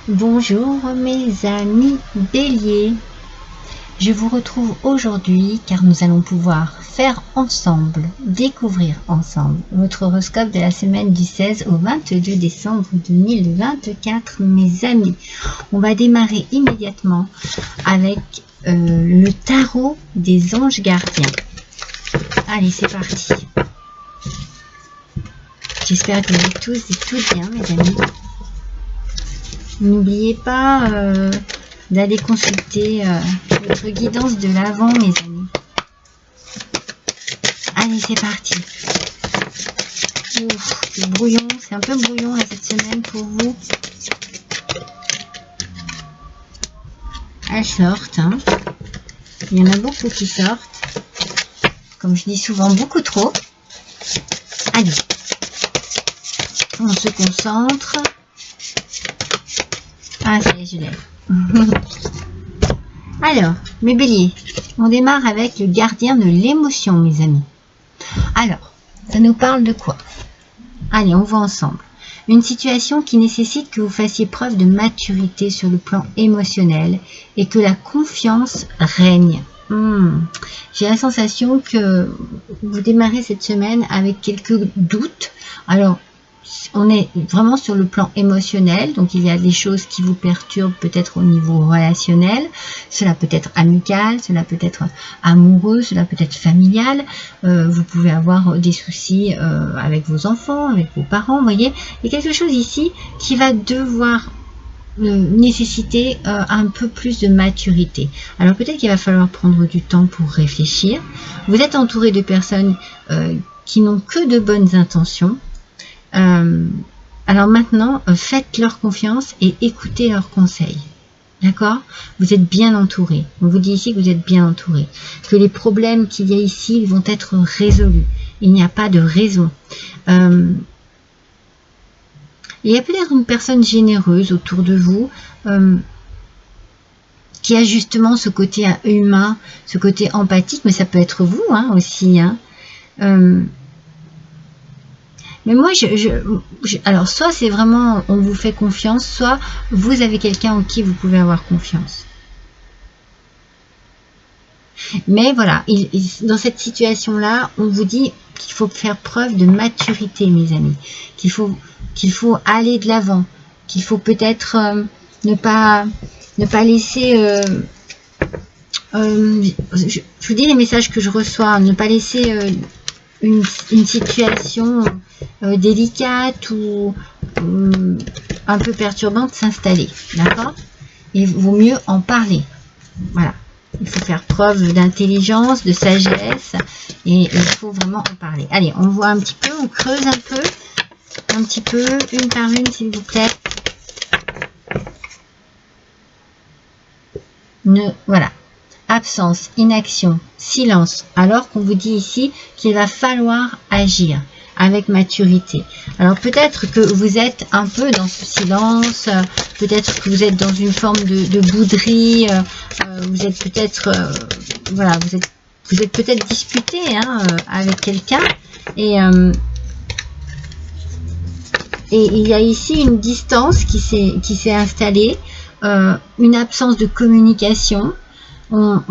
Bonjour mes amis béliers, je vous retrouve aujourd'hui car nous allons pouvoir faire ensemble, découvrir ensemble votre horoscope de la semaine du 16 au 22 décembre 2024 mes amis. On va démarrer immédiatement avec le tarot des anges gardiens. Allez, c'est parti. J'espère que vous êtes tous et toutes bien mes amis. N'oubliez pas d'aller consulter votre guidance de l'Avent, mes amis. Allez, c'est parti. C'est brouillon, c'est un peu brouillon là, cette semaine pour vous. Elles sortent, hein. Il y en a beaucoup qui sortent. Comme je dis souvent, beaucoup trop. Allez, on se concentre. Ah, ça y est, je l'ai. Alors, mes béliers, on démarre avec le gardien de l'émotion, mes amis. Alors, ça nous parle de quoi? Allez, on voit ensemble. Une situation qui nécessite que vous fassiez preuve de maturité sur le plan émotionnel et que la confiance règne. J'ai la sensation que vous démarrez cette semaine avec quelques doutes. Alors, on est vraiment sur le plan émotionnel, donc il y a des choses qui vous perturbent peut-être au niveau relationnel, cela peut être amical, cela peut être amoureux, cela peut être familial, vous pouvez avoir des soucis avec vos enfants, avec vos parents, vous voyez, il y a quelque chose ici qui va devoir nécessiter un peu plus de maturité. Alors peut-être qu'il va falloir prendre du temps pour réfléchir. Vous êtes entouré de personnes qui n'ont que de bonnes intentions. Alors maintenant, faites-leur confiance et écoutez leurs conseils. D'accord? Vous êtes bien entouré. On vous dit ici que vous êtes bien entouré. Que les problèmes qu'il y a ici vont être résolus. Il n'y a pas de raison. Il y a peut-être une personne généreuse autour de vous qui a justement ce côté humain, ce côté empathique, mais ça peut être vous aussi. Mais moi, alors soit c'est vraiment on vous fait confiance, soit vous avez quelqu'un en qui vous pouvez avoir confiance. Mais voilà, dans cette situation-là, on vous dit qu'il faut faire preuve de maturité, mes amis, qu'il faut aller de l'avant, qu'il faut peut-être ne pas laisser... je vous dis les messages que je reçois, ne pas laisser une situation délicate ou un peu perturbante s'installer, d'accord? Il vaut mieux en parler, voilà. Il faut faire preuve d'intelligence, de sagesse, et il faut vraiment en parler. Allez, on voit un petit peu, on creuse un petit peu, une par une, s'il vous plaît. Voilà. Absence, inaction, silence, alors qu'on vous dit ici qu'il va falloir agir avec maturité. Alors peut-être que vous êtes un peu dans ce silence, peut-être que vous êtes dans une forme de bouderie, vous êtes peut-être voilà, vous êtes peut-être disputé avec quelqu'un, et il y a ici une distance qui s'est installée, une absence de communication. On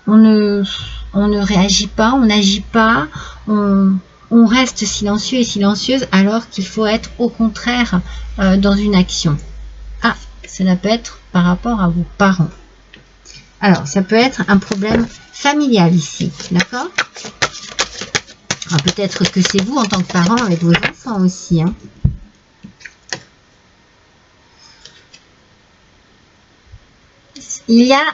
ne réagit pas, on n'agit pas, on reste silencieux et silencieuse alors qu'il faut être au contraire dans une action. Ah, cela peut être par rapport à vos parents. Alors, ça peut être un problème familial ici, d'accord? Peut-être que c'est vous en tant que parent avec vos enfants aussi. Il y a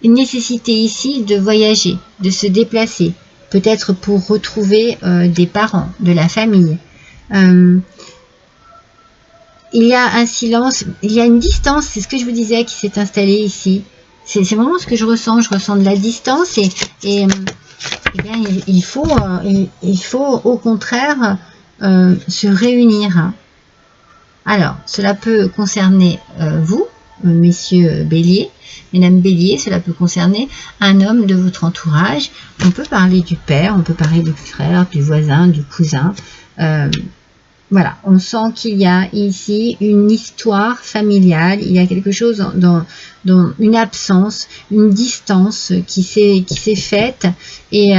une nécessité ici de voyager, de se déplacer, peut-être pour retrouver des parents, de la famille. Il y a un silence, il y a une distance, c'est ce que je vous disais qui s'est installée ici. C'est vraiment ce que je ressens de la distance, et bien, il faut au contraire se réunir. Alors, cela peut concerner vous, messieurs béliers, mesdames béliers, cela peut concerner un homme de votre entourage. On peut parler du père, on peut parler du frère, du voisin, du cousin. voilà, on sent qu'il y a ici une histoire familiale, il y a quelque chose dans une absence, une distance qui s'est faite et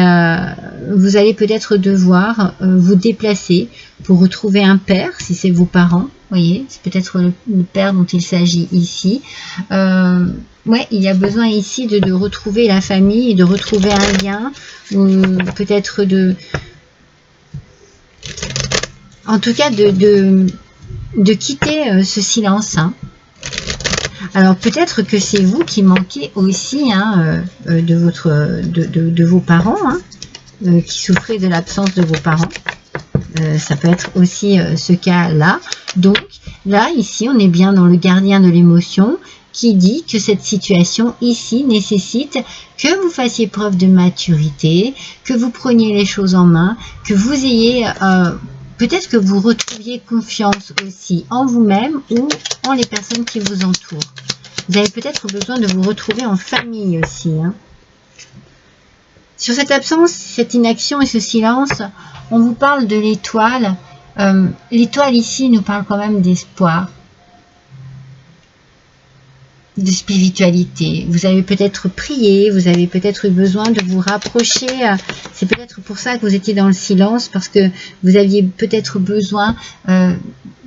vous allez peut-être devoir vous déplacer pour retrouver un père, si c'est vos parents, voyez, c'est peut-être le père dont il s'agit ici. Ouais, il y a besoin ici de retrouver la famille, de retrouver un lien, peut-être en tout cas de quitter ce silence. Hein. Alors peut-être que c'est vous qui manquez aussi hein, de vos parents, hein, qui souffrez de l'absence de vos parents. Ça peut être aussi ce cas-là. Donc là, ici, on est bien dans le gardien de l'émotion qui dit que cette situation ici nécessite que vous fassiez preuve de maturité, que vous preniez les choses en main, que vous ayez... peut-être que vous retrouviez confiance aussi en vous-même ou en les personnes qui vous entourent. Vous avez peut-être besoin de vous retrouver en famille aussi. Hein. Sur cette absence, cette inaction et ce silence, on vous parle de l'étoile. L'étoile ici nous parle quand même d'espoir, de spiritualité. Vous avez peut-être prié, vous avez peut-être eu besoin de vous rapprocher. C'est peut-être pour ça que vous étiez dans le silence, parce que vous aviez peut-être besoin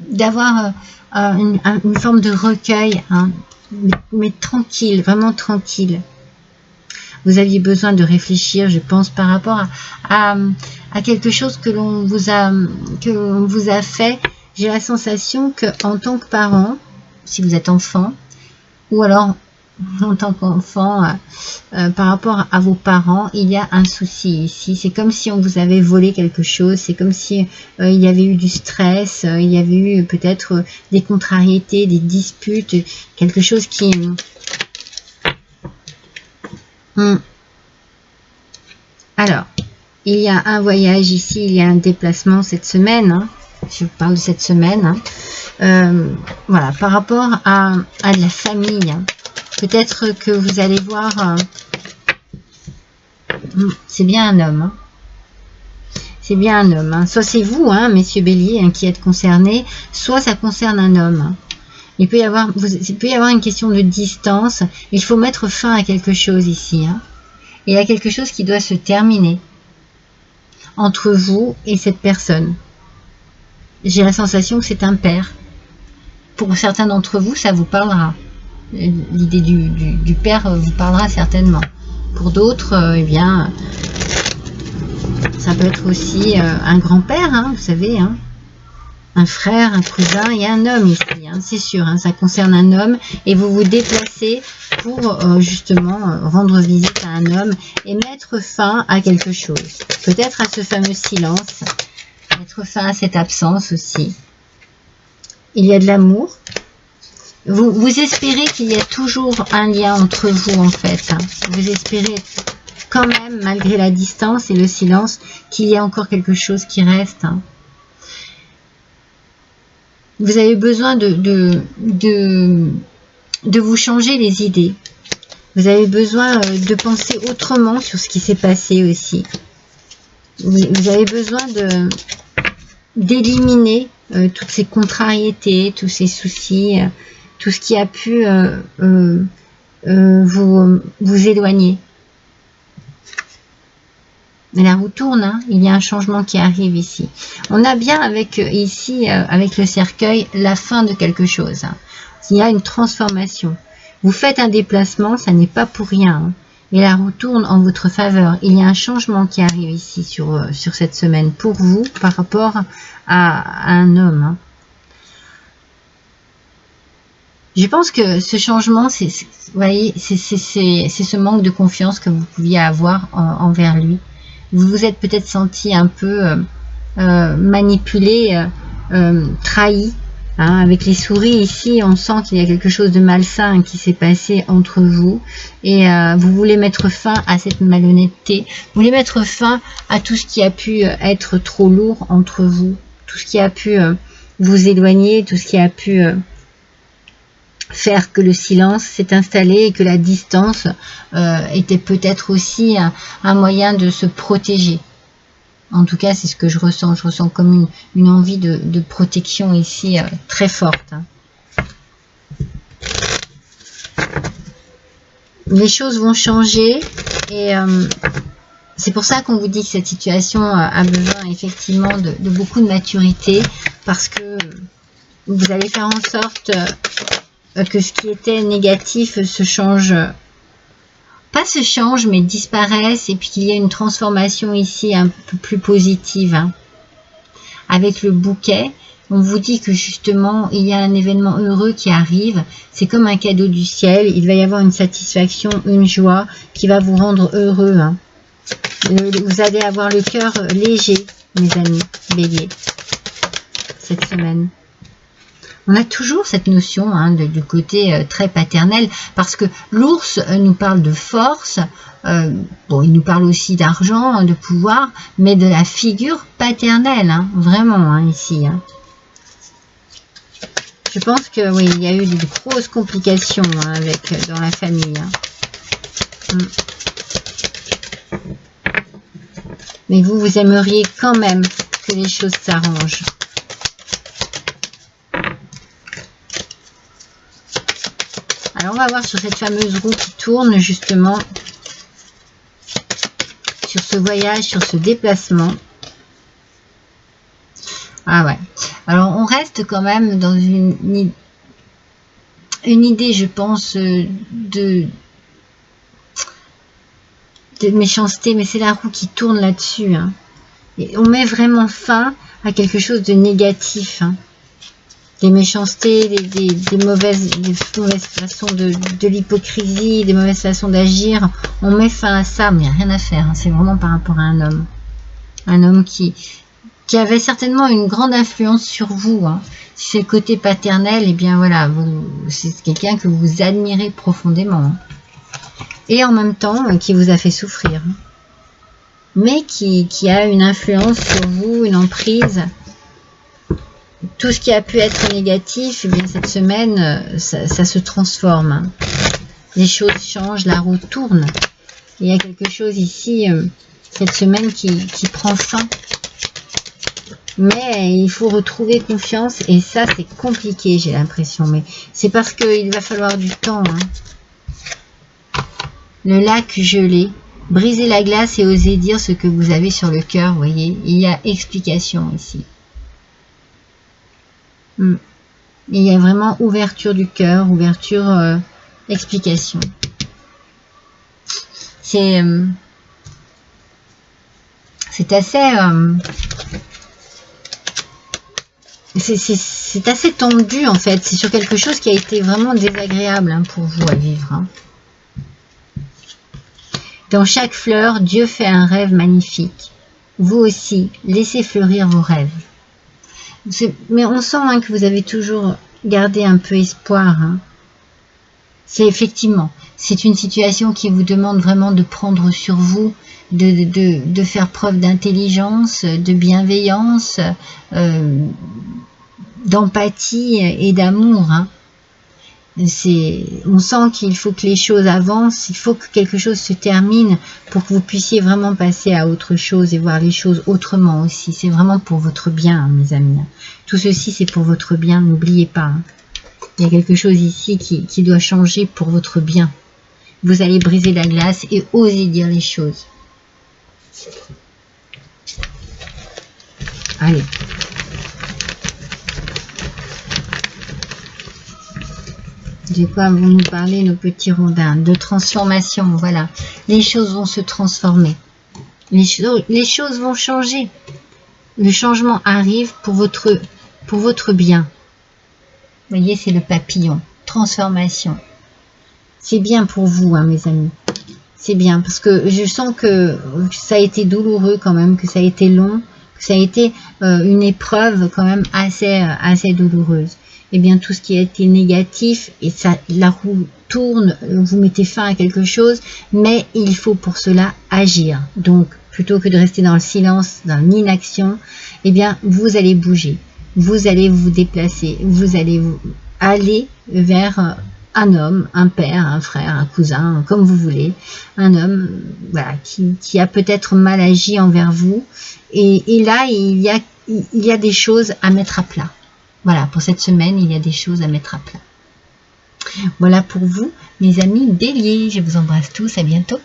d'avoir une forme de recueil, hein, mais tranquille, vraiment tranquille. Vous aviez besoin de réfléchir, je pense, par rapport à quelque chose que l'on vous a fait. J'ai la sensation que en tant que parent, si vous êtes enfant, ou alors en tant qu'enfant, par rapport à vos parents, il y a un souci ici. C'est comme si on vous avait volé quelque chose, c'est comme si il y avait eu du stress, il y avait eu peut-être des contrariétés, des disputes, quelque chose qui... Alors, il y a un voyage ici, il y a un déplacement cette semaine, hein. Je vous parle de cette semaine. Hein. Voilà, par rapport à de la famille, hein. Peut-être que vous allez voir, c'est bien un homme. Hein. C'est bien un homme. Hein. Soit c'est vous, hein, messieurs Bélier, hein, qui êtes concernés, soit ça concerne un homme. Hein. Il peut y avoir une question de distance. Il faut mettre fin à quelque chose ici. Hein. Il y a quelque chose qui doit se terminer entre vous et cette personne. J'ai la sensation que c'est un père. Pour certains d'entre vous, ça vous parlera. L'idée du père vous parlera certainement. Pour d'autres, eh bien, ça peut être aussi un grand-père, hein, vous savez, hein, un frère, un cousin, il y a un homme ici, hein, c'est sûr, hein, ça concerne un homme, et vous vous déplacez pour justement rendre visite à un homme et mettre fin à quelque chose. Peut-être à ce fameux silence, mettre fin à cette absence aussi. Il y a de l'amour. Vous espérez qu'il y a toujours un lien entre vous en fait. Hein. Vous espérez quand même, malgré la distance et le silence, qu'il y a encore quelque chose qui reste. Hein. Vous avez besoin de vous changer les idées. Vous avez besoin de penser autrement sur ce qui s'est passé aussi. Vous avez besoin d'éliminer toutes ces contrariétés, tous ces soucis, tout ce qui a pu vous éloigner. Mais la roue tourne, hein, il y a un changement qui arrive ici. On a bien avec ici, avec le cercueil, la fin de quelque chose. Hein. Il y a une transformation. Vous faites un déplacement, ça n'est pas pour rien. Hein. Et la roue tourne en votre faveur. Il y a un changement qui arrive ici sur cette semaine pour vous par rapport à un homme. Hein. Je pense que ce changement, vous voyez, c'est ce manque de confiance que vous pouviez avoir envers lui. Vous vous êtes peut-être senti un peu manipulé, trahi. Hein, avec les souris ici, on sent qu'il y a quelque chose de malsain qui s'est passé entre vous. Et vous voulez mettre fin à cette malhonnêteté. Vous voulez mettre fin à tout ce qui a pu être trop lourd entre vous. Tout ce qui a pu vous éloigner, tout ce qui a pu... faire que le silence s'est installé et que la distance était peut-être aussi un moyen de se protéger. En tout cas, c'est ce que je ressens. Je ressens comme une envie de protection ici très forte. Les choses vont changer et c'est pour ça qu'on vous dit que cette situation a besoin effectivement de beaucoup de maturité, parce que vous allez faire en sorte que ce qui était négatif se change, pas se change, mais disparaisse, et puis qu'il y ait une transformation ici un peu plus positive. Hein. Avec le bouquet, on vous dit que justement, il y a un événement heureux qui arrive. C'est comme un cadeau du ciel. Il va y avoir une satisfaction, une joie qui va vous rendre heureux. Hein. Vous allez avoir le cœur léger, mes amis, bélier, cette semaine. On a toujours cette notion du côté très paternel, parce que l'ours nous parle de force, bon, il nous parle aussi d'argent, de pouvoir, mais de la figure paternelle, vraiment, ici. Je pense que oui, il y a eu de grosses complications dans la famille. Mais vous aimeriez quand même que les choses s'arrangent. Alors, on va voir sur cette fameuse roue qui tourne, justement, sur ce voyage, sur ce déplacement. Ah ouais. Alors, on reste quand même dans une idée, je pense, de méchanceté, mais c'est la roue qui tourne là-dessus. Hein. Et on met vraiment fin à quelque chose de négatif. Hein. Des méchancetés, des mauvaises façons de l'hypocrisie, des mauvaises façons d'agir. On met fin à ça, mais il n'y a rien à faire. Hein. C'est vraiment par rapport à un homme. Un homme qui avait certainement une grande influence sur vous. Hein. Si c'est le côté paternel, eh bien voilà, c'est quelqu'un que vous admirez profondément. Hein. Et en même temps, qui vous a fait souffrir. Hein. Mais qui a une influence sur vous, une emprise. Tout ce qui a pu être négatif, eh bien cette semaine, ça se transforme. Hein. Les choses changent, la roue tourne. Il y a quelque chose ici, cette semaine, qui prend fin. Mais il faut retrouver confiance, et ça c'est compliqué, j'ai l'impression. Mais c'est parce qu'il va falloir du temps. Hein. Le lac gelé. Briser la glace et oser dire ce que vous avez sur le cœur, vous voyez. Il y a explication ici. Il y a vraiment ouverture du cœur, ouverture, explication. C'est assez... c'est assez tendu en fait. C'est sur quelque chose qui a été vraiment désagréable pour vous à vivre. Hein. Dans chaque fleur, Dieu fait un rêve magnifique. Vous aussi, laissez fleurir vos rêves. Mais on sent que vous avez toujours gardé un peu espoir. Hein. C'est effectivement, c'est une situation qui vous demande vraiment de prendre sur vous, de faire preuve d'intelligence, de bienveillance, d'empathie et d'amour. Hein. On sent qu'il faut que les choses avancent, il faut que quelque chose se termine pour que vous puissiez vraiment passer à autre chose et voir les choses autrement aussi. C'est vraiment pour votre bien, mes amis. Tout ceci, c'est pour votre bien, n'oubliez pas. Hein. Il y a quelque chose ici qui doit changer pour votre bien. Vous allez briser la glace et oser dire les choses. Allez. De quoi vont nous parler nos petits rondins? De transformation, voilà. Les choses vont se transformer. Les choses vont changer. Le changement arrive pour votre bien. Vous voyez, c'est le papillon. Transformation. C'est bien pour vous, hein, mes amis. C'est bien, parce que je sens que ça a été douloureux quand même, que ça a été long, que ça a été une épreuve quand même assez douloureuse. Eh bien, tout ce qui a été négatif, et ça, la roue tourne, vous mettez fin à quelque chose, mais il faut pour cela agir. Donc, plutôt que de rester dans le silence, dans l'inaction, eh bien, vous allez bouger, vous allez vous déplacer, vous allez aller vers un homme, un père, un frère, un cousin, comme vous voulez, un homme voilà, qui a peut-être mal agi envers vous. Et là, il y a des choses à mettre à plat. Voilà, pour cette semaine, il y a des choses à mettre à plat. Voilà pour vous, mes amis béliers. Je vous embrasse tous, à bientôt.